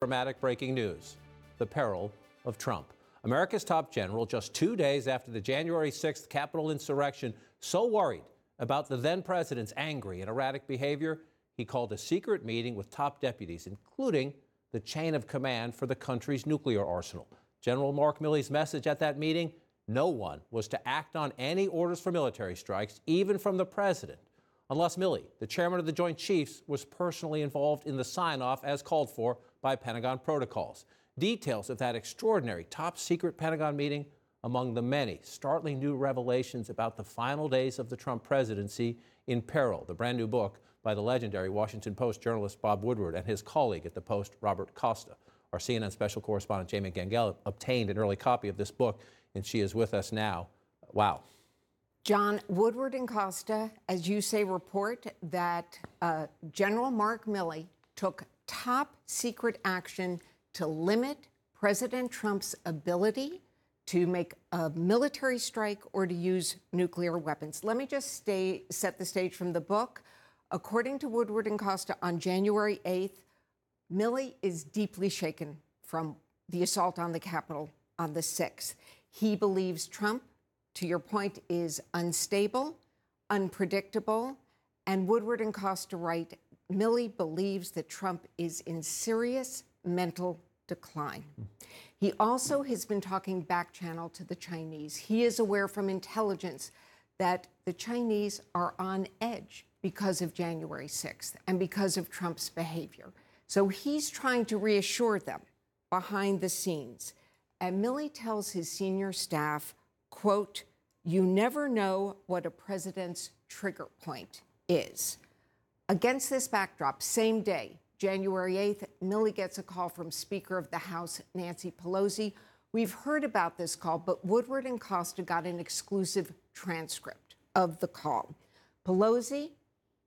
Dramatic breaking news: the peril of Trump. America's top general, just 2 days after the January 6th Capitol insurrection, so worried about the then president's angry and erratic behavior, he called a secret meeting with top deputies, including the chain of command for the country's nuclear arsenal. General Mark Milley's message at that meeting: no one was to act on any orders for military strikes, even from the president, unless Milley, the chairman of the Joint Chiefs, was personally involved in the sign-off as called for by Pentagon protocols. Details of that extraordinary top-secret Pentagon meeting among the many startling new revelations about the final days of the Trump presidency in Peril, the brand new book by the legendary Washington Post journalist Bob Woodward and his colleague at the Post, Robert Costa. Our CNN special correspondent Jamie Gangel obtained an early copy of this book, and she is with us now. Wow. John, Woodward and Costa, as you say, report that General Mark Milley took top secret action to limit President Trump's ability to make a military strike or to use nuclear weapons. Let me just set the stage from the book. According to Woodward and Costa, on January 8th, Milley is deeply shaken from the assault on the Capitol on the 6th. He believes Trump, to your point, is unstable, unpredictable, and Woodward and Costa write, Milley believes that Trump is in serious mental decline. He also has been talking back channel to the Chinese. He is aware from intelligence that the Chinese are on edge because of January 6th and because of Trump's behavior. So he's trying to reassure them behind the scenes. And Milley tells his senior staff, quote, "You never know what a president's trigger point is." Against this backdrop, same day, January 8th, Milley gets a call from Speaker of the House, Nancy Pelosi. We've heard about this call, but Woodward and Costa got an exclusive transcript of the call. Pelosi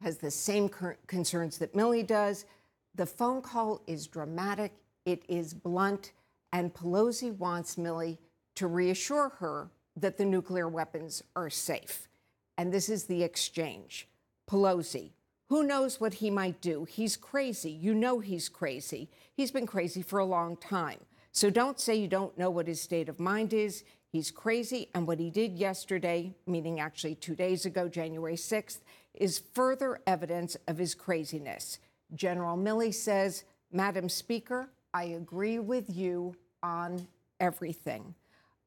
has the same concerns that Milley does. The phone call is dramatic, it is blunt, and Pelosi wants Milley to reassure her that the nuclear weapons are safe. And this is the exchange. Pelosi: who knows what he might do? He's crazy. You know he's crazy. He's been crazy for a long time. So don't say you don't know what his state of mind is. He's crazy, and what he did yesterday, meaning actually 2 days ago, January 6th, is further evidence of his craziness. General Milley says, Madam Speaker, I agree with you on everything.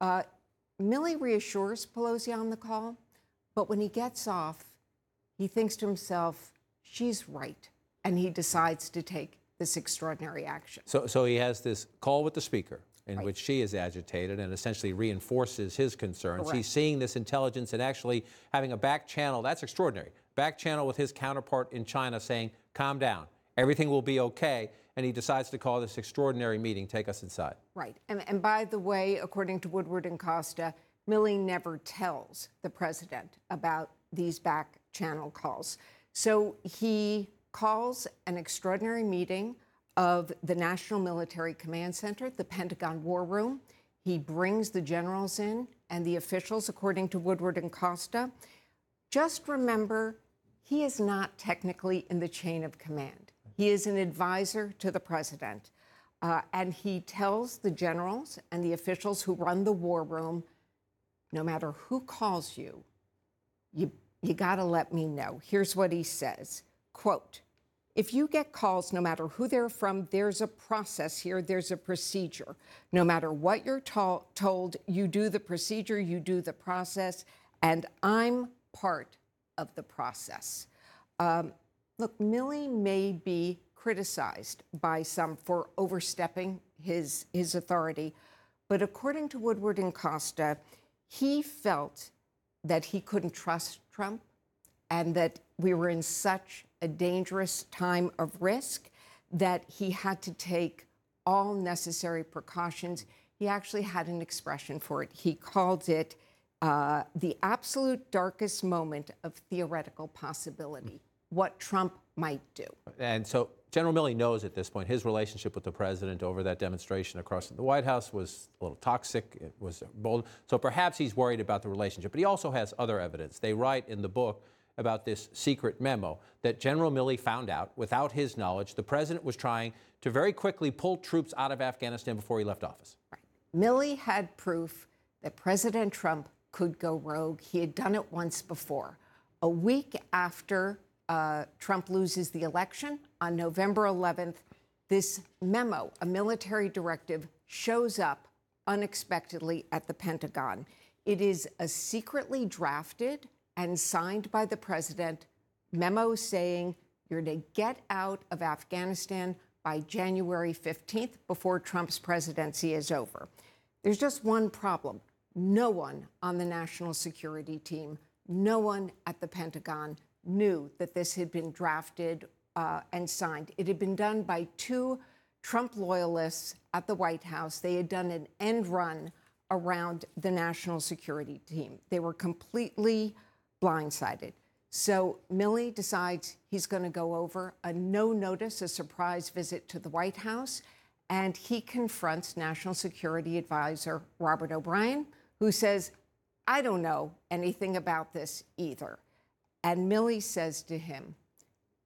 Milley reassures Pelosi on the call, but when he gets off, he thinks to himself, she's right, and he decides to take this extraordinary action. So he has this call with the Speaker in which she is agitated and essentially reinforces his concerns. Correct. He's seeing this intelligence and actually having a back channel. That's extraordinary. Back channel with his counterpart in China saying, calm down, everything will be okay. And he decides to call this extraordinary meeting. Take us inside. Right. And by the way, according to Woodward and Costa, Milley never tells the president about these back channel calls. So he calls an extraordinary meeting of the National Military Command Center, the Pentagon War Room. He brings the generals in and the officials, according to Woodward and Costa. Just remember, he is not technically in the chain of command. He is an advisor to the president. And he tells the generals and the officials who run the war room, no matter who calls you, you got to let me know. Here's what he says, quote, if you get calls, no matter who they're from, there's a process here, there's a procedure. No matter what you're told, you do the procedure, you do the process, and I'm part of the process. Look, Milley may be criticized by some for overstepping his authority, but according to Woodward and Costa, he felt that he couldn't trust Trump and that we were in such a dangerous time of risk that he had to take all necessary precautions. He actually had an expression for it. He called it the absolute darkest moment of theoretical possibility, what Trump might do. And so General Milley knows at this point his relationship with the president over that demonstration across the White House was a little toxic. It was bold. So perhaps he's worried about the relationship. But he also has other evidence. They write in the book about this secret memo that General Milley found out without his knowledge. The president was trying to very quickly pull troops out of Afghanistan before he left office. Right. Milley had proof that President Trump could go rogue. He had done it once before. A week after Trump loses the election, on November 11th, this memo, a military directive, shows up unexpectedly at the Pentagon. It is a secretly drafted and signed by the president memo saying you're to get out of Afghanistan by January 15th, before Trump's presidency is over. There's just one problem. No one on the national security team, no one at the Pentagon knew that this had been drafted and signed. It had been done by two Trump loyalists at the White House. They had done an end run around the national security team. They were completely blindsided. So Milley decides he's going to go over a no-notice, a surprise visit to the White House, and he confronts National Security Advisor Robert O'Brien, who says, I don't know anything about this either. And Milley says to him,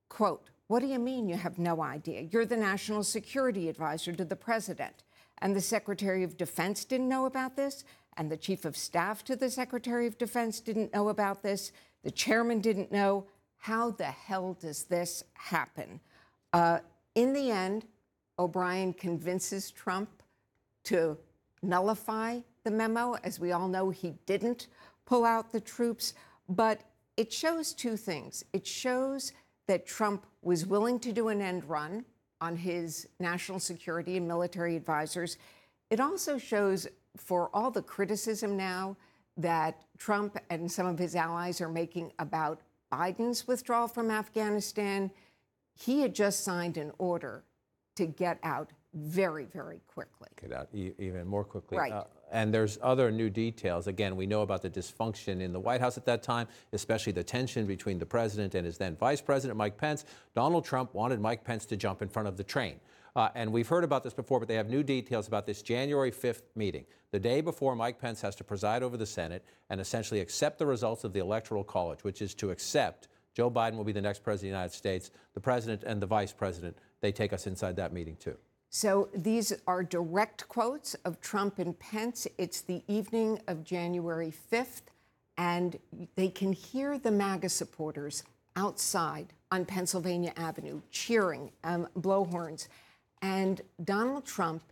quote, what do you mean you have no idea? You're the National Security Advisor to the president. And the Secretary of Defense didn't know about this. And the Chief of Staff to the Secretary of Defense didn't know about this. The chairman didn't know. How the hell does this happen? In the end, O'Brien convinces Trump to nullify the memo. As we all know, he didn't pull out the troops. But it shows two things. It shows that Trump was willing to do an end run on his national security and military advisors. It also shows, for all the criticism now that Trump and some of his allies are making about Biden's withdrawal from Afghanistan, he had just signed an order to get out very, very quickly. Get out even more quickly. Right. And there's other new details. Again, we know about the dysfunction in the White House at that time, especially the tension between the president and his then vice president, Mike Pence. Donald Trump wanted Mike Pence to jump in front of the train. And we've heard about this before, but they have new details about this January 5th meeting, the day before Mike Pence has to preside over the Senate and essentially accept the results of the Electoral College, which is to accept Joe Biden will be the next president of the United States. The president and the vice president, they take us inside that meeting, too. So these are direct quotes of Trump and Pence. It's the evening of January 5th, and they can hear the MAGA supporters outside on Pennsylvania Avenue cheering, blowhorns. And Donald Trump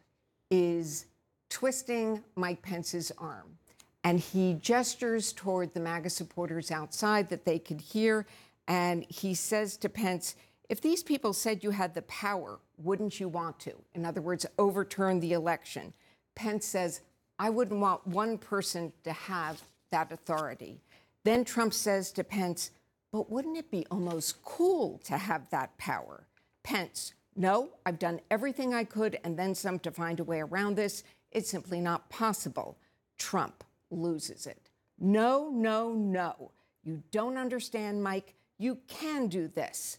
is twisting Mike Pence's arm. And he gestures toward the MAGA supporters outside that they could hear. And he says to Pence, if these people said you had the power, wouldn't you want to? In other words, overturn the election. Pence says, I wouldn't want one person to have that authority. Then Trump says to Pence, but wouldn't it be almost cool to have that power? Pence, no, I've done everything I could and then some to find a way around this. It's simply not possible. Trump loses it. No, no, no. You don't understand, Mike. You can do this.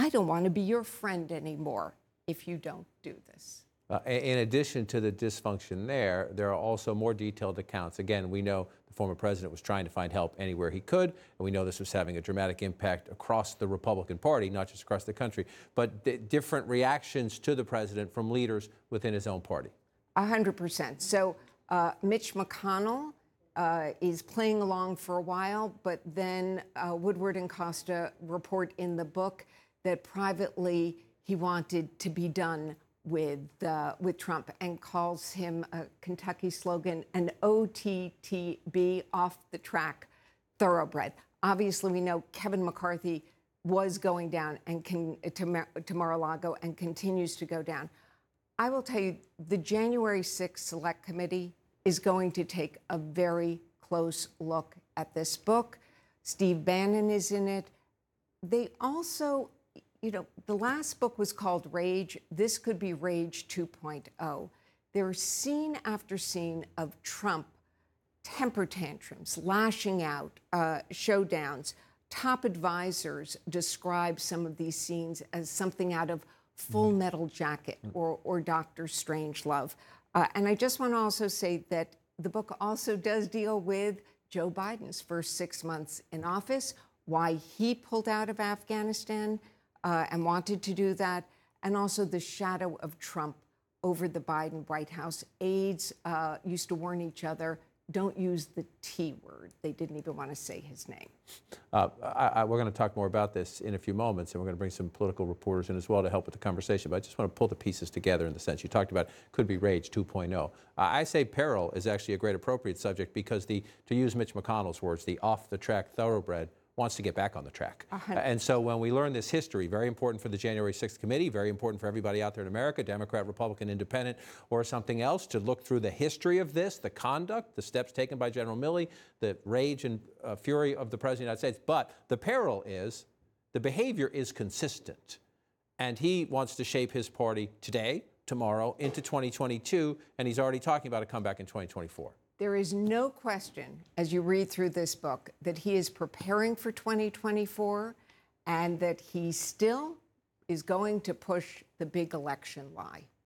I don't want to be your friend anymore if you don't do this. In addition to the dysfunction there are also more detailed accounts. Again, we know the former president was trying to find help anywhere he could, and we know this was having a dramatic impact across the Republican Party, not just across the country, but different reactions to the president from leaders within his own party. 100%. So Mitch McConnell is playing along for a while, but then Woodward and Costa report in the book that privately he wanted to be done with Trump and calls him a Kentucky slogan, an OTTB, off the track thoroughbred. Obviously, we know Kevin McCarthy was going down and to Mar-a-Lago and continues to go down. I will tell you, the January 6th Select Committee is going to take a very close look at this book. Steve Bannon is in it. They also, the last book was called Rage. This could be Rage 2.0. There's scene after scene of Trump temper tantrums, lashing out, showdowns. Top advisors describe some of these scenes as something out of Full Metal Jacket or Dr. Strangelove. And I just want to also say that the book also does deal with Joe Biden's first 6 months in office, why he pulled out of Afghanistan and wanted to do that, and also the shadow of Trump over the Biden White House. Aides used to warn each other, don't use the T word. They didn't even want to say his name. We're going to talk more about this in a few moments, and we're going to bring some political reporters in as well to help with the conversation. But I just want to pull the pieces together in the sense you talked about could be Rage 2.0. I say peril is actually a great appropriate subject because to use Mitch McConnell's words, the off-the-track thoroughbred wants to get back on the track. And so when we learn this history, very important for the January 6th committee, very important for everybody out there in America, Democrat, Republican, Independent, or something else, to look through the history of this, the conduct, the steps taken by General Milley, the rage and fury of the President of the United States. But the peril is the behavior is consistent. And he wants to shape his party today, tomorrow, into 2022, and he's already talking about a comeback in 2024. There is no question, as you read through this book, that he is preparing for 2024 and that he still is going to push the big election lie.